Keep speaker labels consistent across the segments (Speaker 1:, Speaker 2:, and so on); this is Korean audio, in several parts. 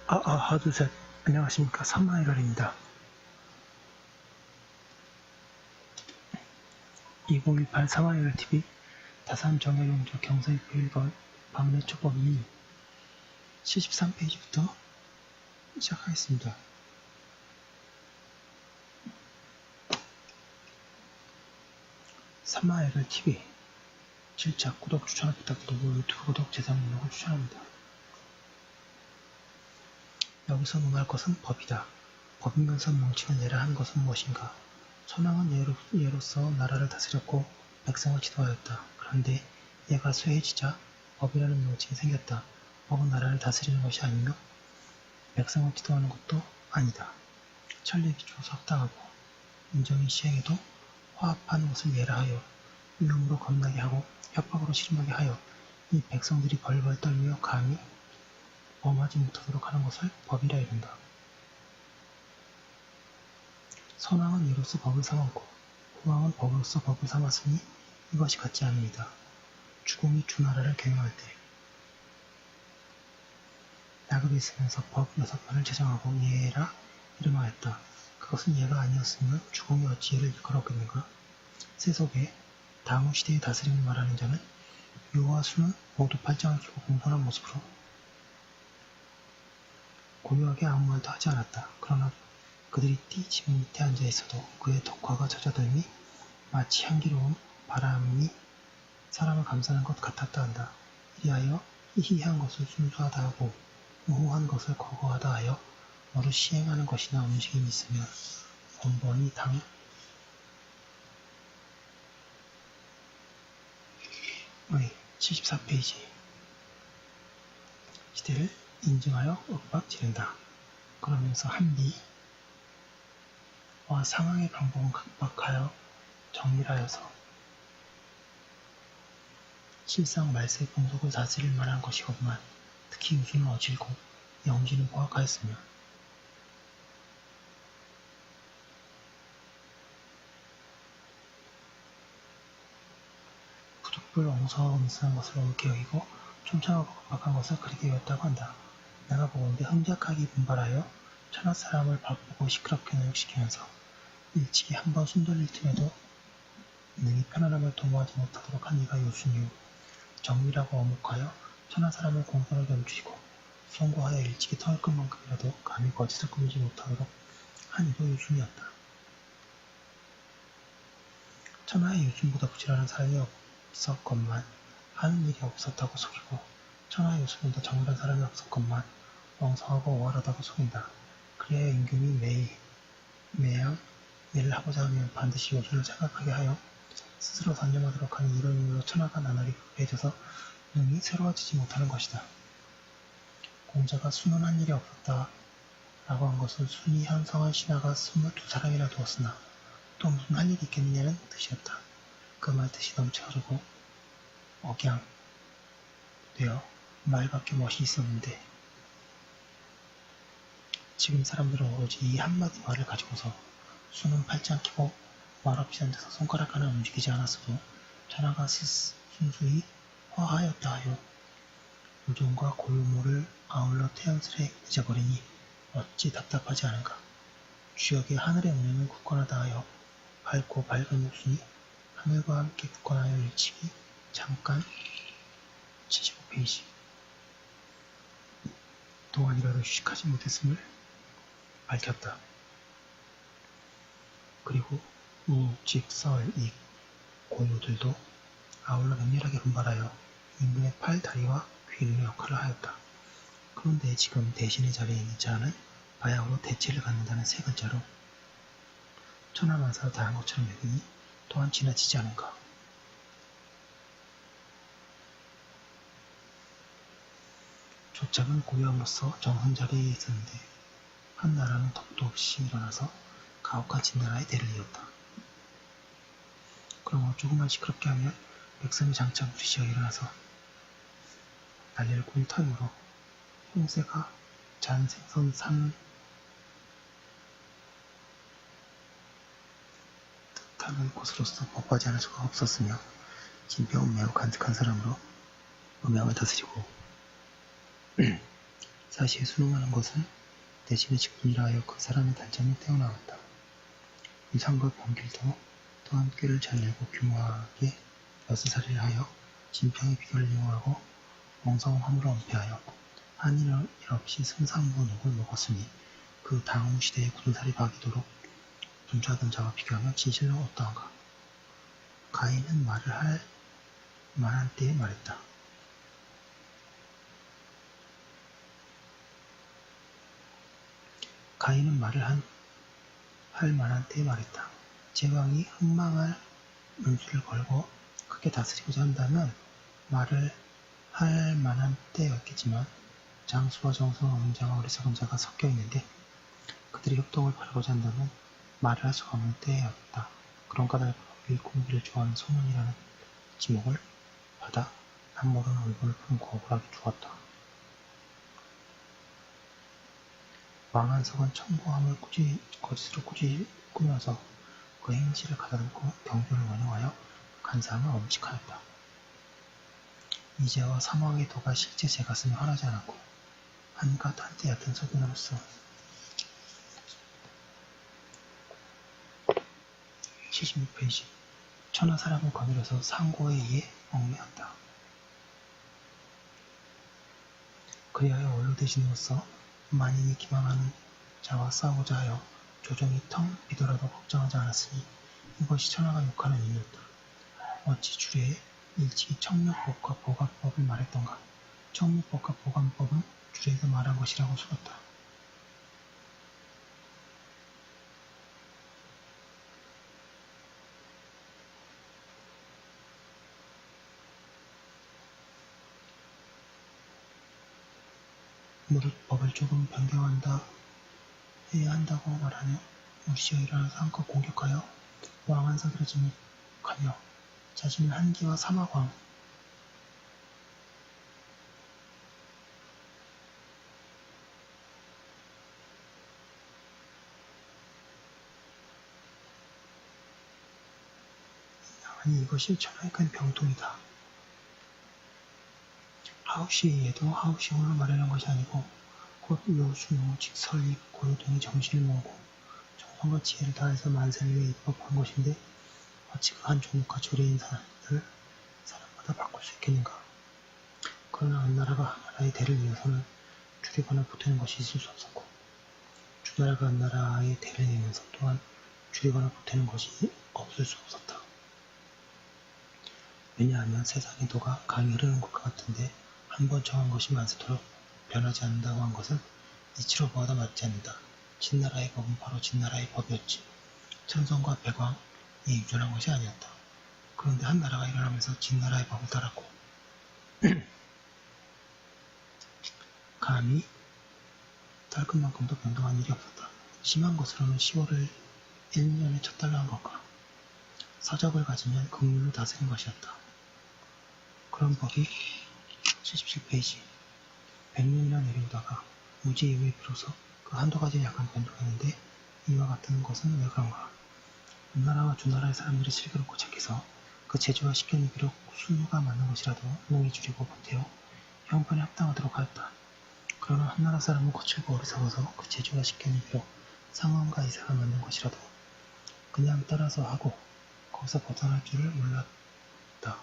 Speaker 1: 하나, 둘, 셋. 안녕하십니까. 삼마이럴입니다. 2018 삼마이럴 TV 다산 정약용조 경서입 1번 방내 초법 2 73페이지부터 시작하겠습니다. 삼마이럴 TV 7차 구독 추천을 부탁드리고 유튜브 구독 재산 등록을 추천합니다. 여기서 논할 것은 법이다. 법이면서 명칭을 내라 한 것은 무엇인가? 천황은 예로서 나라를 다스렸고 백성을 지도하였다. 그런데 얘가 쇠해지자 법이라는 명칭이 생겼다. 법은 나라를 다스리는 것이 아니며 백성을 지도하는 것도 아니다. 천리기초 석당하고 인정이 시행해도 화합하는 것을 예라 하여 위험으로 겁나게 하고 협박으로 실험하게 하여 이 백성들이 벌벌 떨며 감히 범하지 못하도록 하는 것을 법이라 이른다. 선왕은 이로써 법을 삼았고 후왕은 법으로서 법을 삼았으니 이것이 같지 않습니다. 주공이 주나라를 경영할 때 나급이 있으면서 법 6편을 제정하고 예라 이름하였다. 그것은 예가 아니었으면 주공이 어찌 예를 일컬었겠는가? 세속에 당후 시대의 다스림을 말하는 자는 유와 수는 모두 팔짱을 끼고 공손한 모습으로 고요하게 아무 말도 하지 않았다. 그러나 그들이 띠 집 밑에 앉아 있어도 그의 덕화가 젖어들미 마치 향기로운 바람이 사람을 감싸는 것 같았다 한다. 이리하여 희희한 것을 순수하다 하고 우호한 것을 거거하다 하여 뭐를 시행하는 것이나 움직임이 있으면 번번이 당 74페이지 시대를 인증하여 윽박 지른다. 그러면서 한비와 상황의 방법은 각박하여 정밀하여서 실상 말세 공속을 다스릴 만한 것이건만 특히 유수는 어질고 영지는 포악하였으며 부득불 엉성음스한 것을 옳게 여기고 촘참하고 각박한 것을 그리게 여겼다고 한다. 내가 보건대 흥작하기 분발하여 천하 사람을 바쁘고 시끄럽게 노역시키면서 일찍이 한번 숨돌릴 틈에도 능히 편안함을 도모하지 못하도록 한 이가 요순이요 정밀하고 어묵하여 천하 사람을 공손하게 움츠리고 송구하여 일찍이 터널 것만큼이라도 감히 거짓을 꾸미지 못하도록 한 이도 요순이었다. 천하의 요순보다 부지런한 사람이 없었건만 하는 일이 없었다고 속이고 천하의 요순보다 정밀한 사람이 없었건만 엉성하고 오활하다고 속인다. 그래야 임금이 매양 일을 하고자 하면 반드시 요순을 생각하게 하여 스스로 단념하도록 하니 이런 이유로 천하가 나날이 급해져서 능히 새로워지지 못하는 것이다. 공자가 수는 한 일이 없었다 라고 한 것은 순이 현성한 신하가 22사람이나 두었으나 또 무슨 할 일이 있겠느냐는 뜻이었다. 그 말 뜻이 너무 차가지고 억양되어 말밖에 멋이 있었는데 지금 사람들은 오로지 이 한마디 말을 가지고서 수는 팔짱 끼고 말없이 앉아서 손가락 하나 움직이지 않았어도 천하가 순수히 화하였다 하여 요정과 고요모를 아울러 태연스레 잊어버리니 어찌 답답하지 않은가. 주역의 하늘의 운행은 굳건하다 하여 밝고 밝은 요순이 하늘과 함께 굳건하여 일찍이 잠깐 75페이지 동안이라도 휴식하지 못했음을 밝혔다. 그리고 우, 직, 설, 익, 고요들도 아울러 맹렬하게 분발하여 임금의 팔, 다리와 귀, 눈의 역할을 하였다. 그런데 지금 대신의 자리에 있는 자는 바야흐로 대체를 갖는다는 세 글자로 천하만사를 다한 것처럼 여기니 또한 지나치지 않은가. 조작은 고요함으로써 정선 자리에 있었는데 한 나라는 덕도 없이 일어나서 가혹한 진나라의 대를 이었다. 그러므로 조금만 시끄럽게 하면 백성이 장차 무리시어 일어나서 난리를 꾸릴 터이므로 홍새가 잔 생선 산 듯하는 곳으로서 법하지 않을 수가 없었으며 진병은 매우 간직한 사람으로 음양을 다스리고 사시에 순응하는 것은 대신에 직분이라 하여 그 사람의 단점이 떼어나왔다. 유상과 병길도 또한 꾀를 잘 내고 교묘하게 여서살이를 하여 진평의 비결을 이용하고 엉성한 화물을 은폐하여 한일 없이 승상무녹을 먹었으니 그 당후 시대의 굳은살이 박이도록 분주하던 자와 비교하면 진실로 어떠한가. 가인은 말을 할 만한 때에 말했다. 가인은 말을 할 만한 때에 말했다. 제왕이 흥망할 문수를 걸고 크게 다스리고자 한다면 말을 할 만한 때였겠지만 장수와 정성 없는 자와 어리석은 자가 섞여 있는데 그들이 협동을 바라고자 한다면 말을 할 수가 없는 때였다. 그런 까닭으로 일공기를 좋아하는 소문이라는 지목을 받아 남모르는 얼굴을 품고 억울하게 죽었다. 왕한석은 청고함을 거짓으로 꾸짖 꾸며서 그 행실을 가다듬고 경조를 원용하여 간사함을 엄칙하였다. 이제와 사망의 도가 실제 제 가슴에 화나지 않았고 한갓 한때 얕은 소변으로서 76페이지 천하 사람을 거느려서 상고에 의해 얽매었다. 그리하여 원로대신으로서 만인이 기망하는 자와 싸우고자 하여 조정이 텅 비더라도 걱정하지 않았으니 이것이 천하가 욕하는 이유였다. 어찌 주례에 일찍이 청묘법과 보관법을 말했던가. 청묘법과 보관법은 주례에서 말한 것이라고 속았다. 무릇 법을 조금 변경한다 해야 한다고 말하며 무시여 일어나서 한껏 공격하여 왕한석이라 지목하며 자신은 한기와 사마광 아니 이것이 천하의 큰 병통이다. 하우시에도 하우시 홀로 말하는 것이 아니고 곧 요수노 직설립 고요 등의 정신을 모으고 정성과 지혜를 다해서 만세를 위해 입법한 것인데 어찌 그 한 종목과 조례인 사람을 사람마다 바꿀 수 있겠는가. 그러나 한나라가 한나라의 대를 이어서는 주례관을 보태는 것이 있을 수 없었고 주나라가 한나라의 대를 이으면서 또한 주례관을 보태는 것이 없을 수 없었다. 왜냐하면 세상의 도가 강이 흐르는 것과 같은데 한번 정한 것이 만세토록 변하지 않는다고 한 것은 이치로 보아도 맞지 않는다. 진나라의 법은 바로 진나라의 법이었지 천성과 백왕에 유전한 것이 아니었다. 그런데 한나라가 일어나면서 진나라의 법을 따랐고 감히 딸끝만큼도 변동한 일이 없었다. 심한 것으로는 10월을 1년에 첫 달로 한 것과 서적을 가지면 긍휼로 다스린 것이었다. 그런 법이 77페이지 100년이나 내려오다가 무지 이후에 비로소 그 한두 가지 약간 변동했는데 이와 같은 것은 왜 그런가. 은나라와 주나라의 사람들이 슬기롭고 착해서 그 제주와 식견이 비록 순우가 맞는 것이라도 농이 줄이고 보태어 형편에 합당하도록 하였다. 그러나 한나라 사람은 거칠고 어리석어서 그 제주와 식견이 비록 상황과 이사가 맞는 것이라도 그냥 따라서 하고 거기서 벗어날 줄을 몰랐다.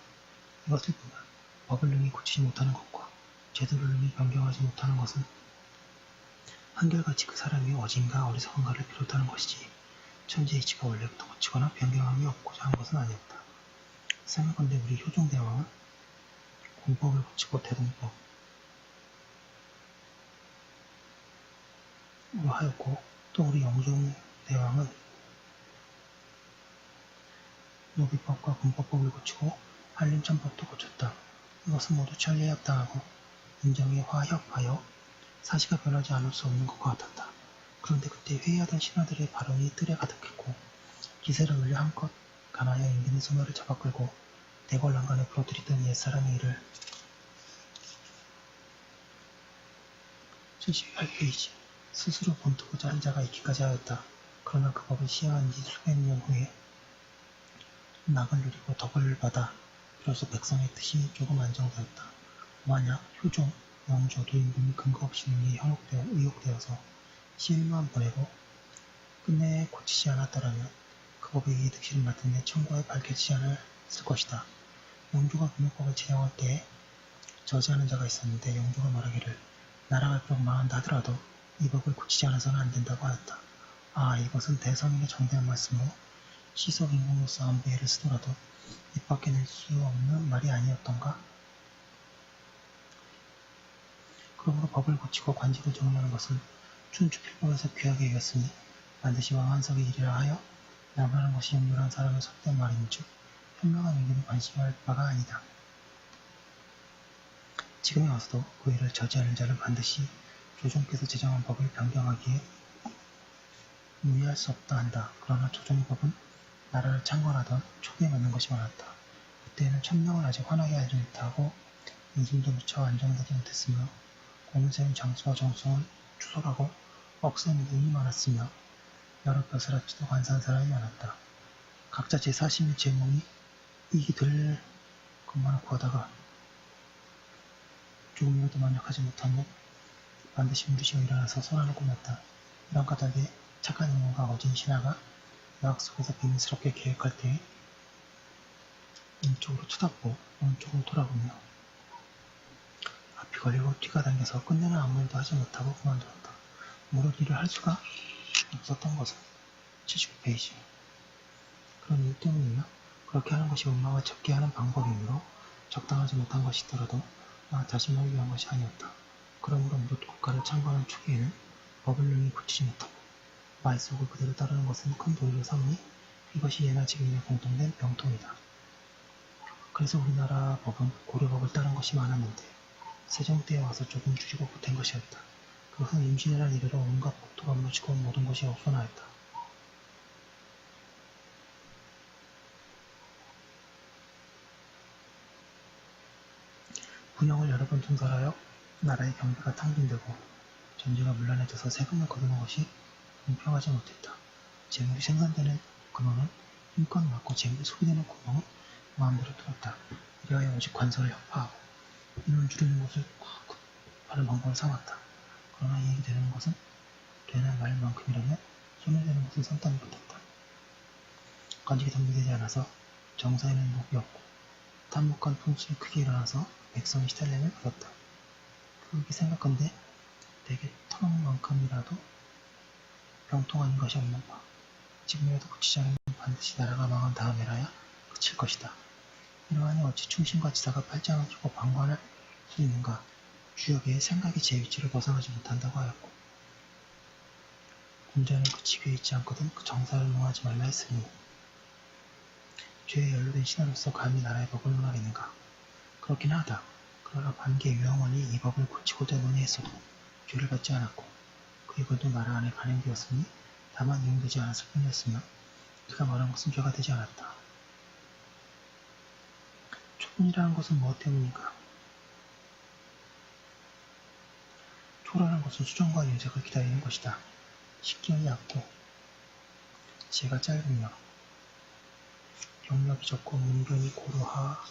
Speaker 1: 이것을 보면 법을 능히 고치지 못하는 것과 제도를 능히 변경하지 못하는 것은 한결같이 그 사람이 어진가 어리석은가를 비롯하는 것이지 천재 이치가 원래부터 고치거나 변경함이 없고자 한 것은 아니었다. 생각건대 우리 효종대왕은 공법을 고치고 대동법으로 하였고 또 우리 영종대왕은 노비법과 군법법을 고치고 한림천법도 고쳤다. 이것은 모두 천리에 합당하고 인정에 화협하여 사시가 변하지 않을 수 없는 것과 같았다. 그런데 그때 회의하던 신하들의 발언이 뜰에 가득했고 기세를 올려 한껏 간하여 인근의 소멸을 잡아끌고 대궐난간에 불어들이던 옛사람의 일을 78페이지 스스로 본토고자 한 자가 있기까지 하였다. 그러나 그 법을 시행한 지 수백 년 후에 낙을 누리고 덕을 받아 비로소 백성의 뜻이 조금 안정되었다. 만약 효종, 영조 도인분이 근거 없이 능히 의혹되어서 시일만 보내고 끝내 고치지 않았더라면 그 법의 득실을 맡은 내 청구에 밝혀지지 않았을 것이다. 영조가 금요법을 제정할 때에 저지하는 자가 있었는데 영조가 말하기를 나라가 비록 망한다 하더라도 이 법을 고치지 않아서는 안 된다고 하였다. 아, 이것은 대성인의 정대한 말씀으로 시속인공으로서 아무리 애를 쓰더라도 입 밖에 낼 수 없는 말이 아니었던가? 그러므로 법을 고치고 관직을 정리하는 것은 춘추필법에서 귀하게 여겼으니 반드시 왕 한석의 일이라 하여 나무라는 것이 영조라는 사람의 속된 말인즉 현명한 의견이 관심할 바가 아니다. 지금에 와서도 그 일을 저지하는 자는 반드시 조정께서 제정한 법을 변경하기에 무의할 수 없다 한다. 그러나 조정의 법은 나라를 창건하던 초기에 맞는 것이 많았다. 그때에는 천명을 아직 환하게 알지 못하고 인심도 무척 안정되지 못했으며 공세의 장수와 정성을 추설하고 억세는 운이 많았으며 여러 벼슬 앞지도 간사한 사람이 많았다. 각자 제40의 제목이 이익이 될 것만을 구하다가 조금이라도 만족하지 못하면 반드시 움주시어 일어나서 선한을 꾸몄다. 이런 까닭에 착한 인물과 어진 신하가 여학 속에서 비밀스럽게 계획할 때에 왼쪽으로 쳐다보고 오른쪽으로 돌아보며 앞이 걸리고 뒤가 당겨서 끝내는 아무 일도 하지 못하고 그만두었다. 무릇 일을 할 수가 없었던 것은 79페이지. 그런 이유 때문이며 그렇게 하는 것이 음마와 적게 하는 방법이므로 적당하지 못한 것이 있더라도 자신만을 위한 것이 아니었다. 그러므로 무릇 국가를 창건한 초기에는 법을 능히 고치지 못하고 말속을 그대로 따르는 것은 큰 도리로 삼으니 이것이 예나 지금이나 공통된 병통이다. 그래서 우리나라 법은 고려법을 따른 것이 많았는데 세종 때에 와서 조금 줄이고 보탠 것이었다. 그 후 임진왜란 이래로 온갖 법도가 무너지고 모든 것이 없어나였다. 분영을 여러 번 통달하여 나라의 경비가 탕진되고 전제가 문란해져서 세금을 거두는 것이 공평하지 못했다. 재물이 생산되는 근원은 힘껏 막고 재물이 소비되는 구멍은 마음대로 뚫었다. 이래하여 오직 관서를 협파하고 인원 줄이는 것을 하는 방법을 삼았다. 그러나 이익이 되는 것은 되는 말만큼이라면 손해되는 것은 상당히 못했다. 관직이 정비되지 않아서 정사에는 녹이 없고 탐욕한 풍습이 크게 일어나서 백성이 시달림을 받았다. 그렇게 생각건대 대개 터놓만큼이라도 병통한 것이 없는 바. 지금이라도 고치지 않으면 반드시 나라가 망한 다음에라야 그칠 것이다. 이러하니 어찌 충신과 지사가 팔짱을 끼고 방관할 수 있는가. 주역의 생각이 제 위치를 벗어나지 못한다고 하였고 군자는 그 지위에 있지 않거든 그 정사를 농하지 말라 했으니 죄에 연루된 신하로서 감히 나라의 법을 논하겠는가. 그렇긴 하다. 그러나 반개 유영원이 이 법을 고치고자 논의했어도 죄를 받지 않았고 그의 글도 나라 안에 간행되었으니 다만 이용되지 않았을 뿐이었으며 그가 말한 것은 죄가 되지 않았다. 초분이라는 것은 무엇 때문인가? 초라는 것은 수정과 유작을 기다리는 것이다. 식견이 얕고 제가 짧으며 경력이 적고 문변이 고루하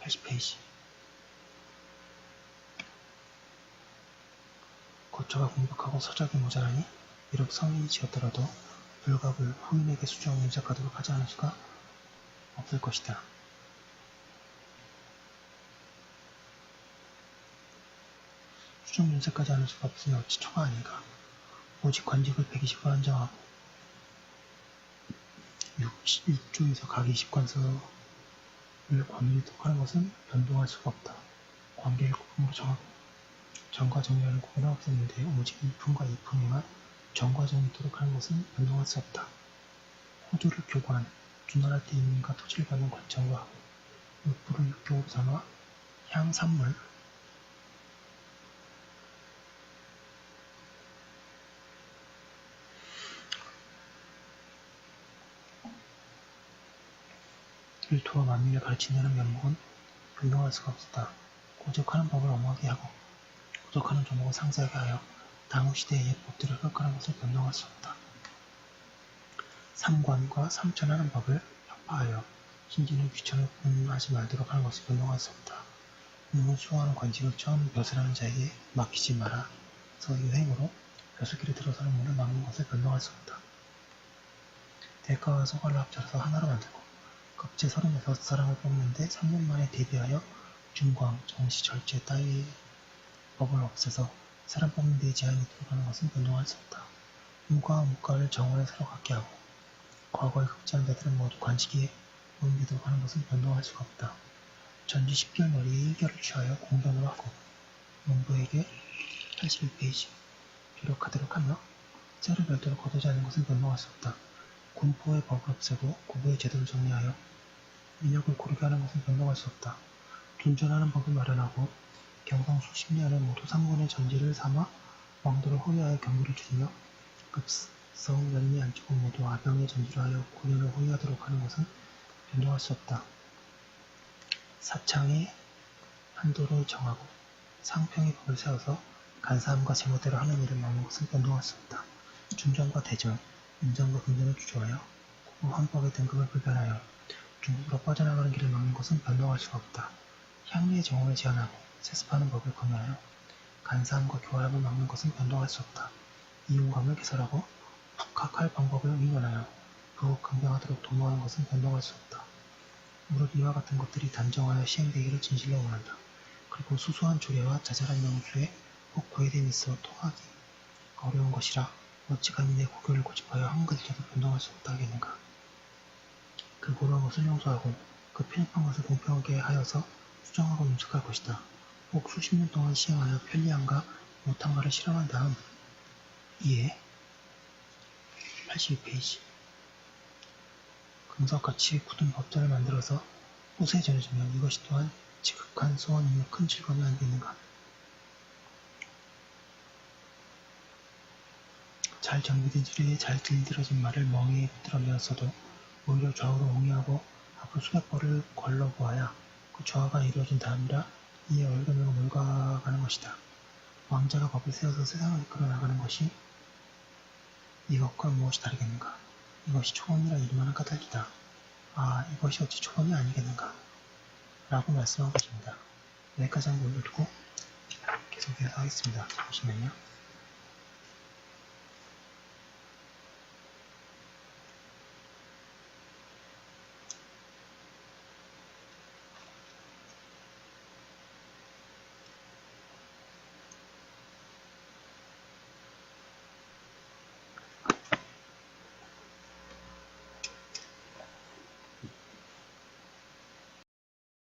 Speaker 1: 80페이지. 고처가 공격하고 서적이 모자라니 비록 성인이 지었더라도 불갑을 후인에게 수정 유작하도록 하지 않을 수가 없을 것이다. 수정 윤세까지 하는 수가 없으니 어찌 초가 아닌가. 오직 관직을 120번 한정하고 6조에서 각 20관서를 관리토록 하는 것은 변동할 수가 없다. 관계를 구품으로 정하고 정과 정리하는 구분은 없었는데 오직 이품과 이품에만 정과 정리토록 하는 것은 변동할 수 없다. 호조를 교관, 준활할 때 인민과 토지를 받는 관청으로 하고 육부를 육교로 삼아 향산물, 일토와 만민을 가르친다는 면목은 변동할 수가 없었다. 고적하는 법을 엄하게 하고 고적하는 종목을 상세하게 하여 당후 시대의 옛 법들을 깎아는 것을 변동할 수 없다. 삼관과 삼천하는 법을 협파하여 신진을 귀천을 분하지 말도록 하는 것을 변동할 수 없다. 몸을 수호하는 관직을 처음 벼슬하는 자에게 맡기지 마라. 그래서 이 행으로 벼슬길에 들어서는 문을 막는 것을 변동할 수 없다. 대가와 소갈을 합쳐서 하나로 만들고 급제 36사람을 뽑는데 3년 만에 대비하여 중광, 정시, 절제 따위의 법을 없애서 사람 뽑는 데 제한이 들어가는 것은 변동할 수 없다. 문과와 문과를 정원에 서로 갖게 하고 과거에 급제한 자들은 모두 관직에 모임되도록 하는 것은 변동할 수가 없다. 전지 10개월 머리에 1개월을 취하여 공변으로 하고 농부에게 81페이지 기록하도록 하며 째를 별도로 거두지 않는 것은 변동할 수 없다. 군포의 법을 없애고 구부의 제도를 정리하여 민역을 고르게 하는 것은 변동할 수 없다. 존전하는 법을 마련하고 경성 수십 년을 모두 상권의 전지를 삼아 왕도를 호위하여 경비를 줄이며 급성 연리 안쪽을 모두 아병의 전지로 하여 9년을 호위하도록 하는 것은 변동할 수 없다. 사창의 한도를 정하고 상평의 법을 세워서 간사함과 제멋대로 하는 일을 막는 것은 변동할 수 없다. 중전과 대전, 인전과 근전을 주조하여 구부 헌법의 등급을 불변하여 중국으로 빠져나가는 길을 막는 것은 변동할 수가 없다. 향리의 정원을 제한하고 세습하는 법을 검열하여 간사함과 교활함을 막는 것은 변동할 수 없다. 이용감을 개설하고 북학할 방법을 의논하여 부욱 강경하도록 도모하는 것은 변동할 수 없다. 무릇 이와 같은 것들이 단정하여 시행되기를 진실로 원한다. 그리고 수수한 조례와 자잘한 명수에 꼭 구애됨이 있어 통하기 어려운 것이라 어찌 감히 내 고교를 고집하여 한 글자도 변동할 수 없다 하겠는가. 그 고로운 것을 용서하고 그 편협한 것을 공평하게 하여서 수정하고 윤택할 것이다. 혹 수십 년 동안 시행하여 편리함과 못함과를 실험한 다음 이에 82페이지 금석같이 굳은 법전을 만들어서 후세에 전해주면 이것이 또한 지극한 소원이며 큰 즐거움이 아니겠는가. 잘 정비된 지뢰에 잘 길들여진 말을 멍에에 붙들어 메었어도 오히려 좌우로 옹이하고 앞으로 수백 벌을 걸러보아야 그 좌우가 이루어진 다음이라 이에 얼그매고 몰가가는 것이다. 왕자가 법을 세워서 세상을 이끌어 나가는 것이 이것과 무엇이 다르겠는가. 이것이 초범이라 이름하는 까닭이다. 아, 이것이 어찌 초범이 아니겠는가. 라고 말씀한 것입니다. 여기까지 한번 올려두고 계속해서 하겠습니다. 잠시만요.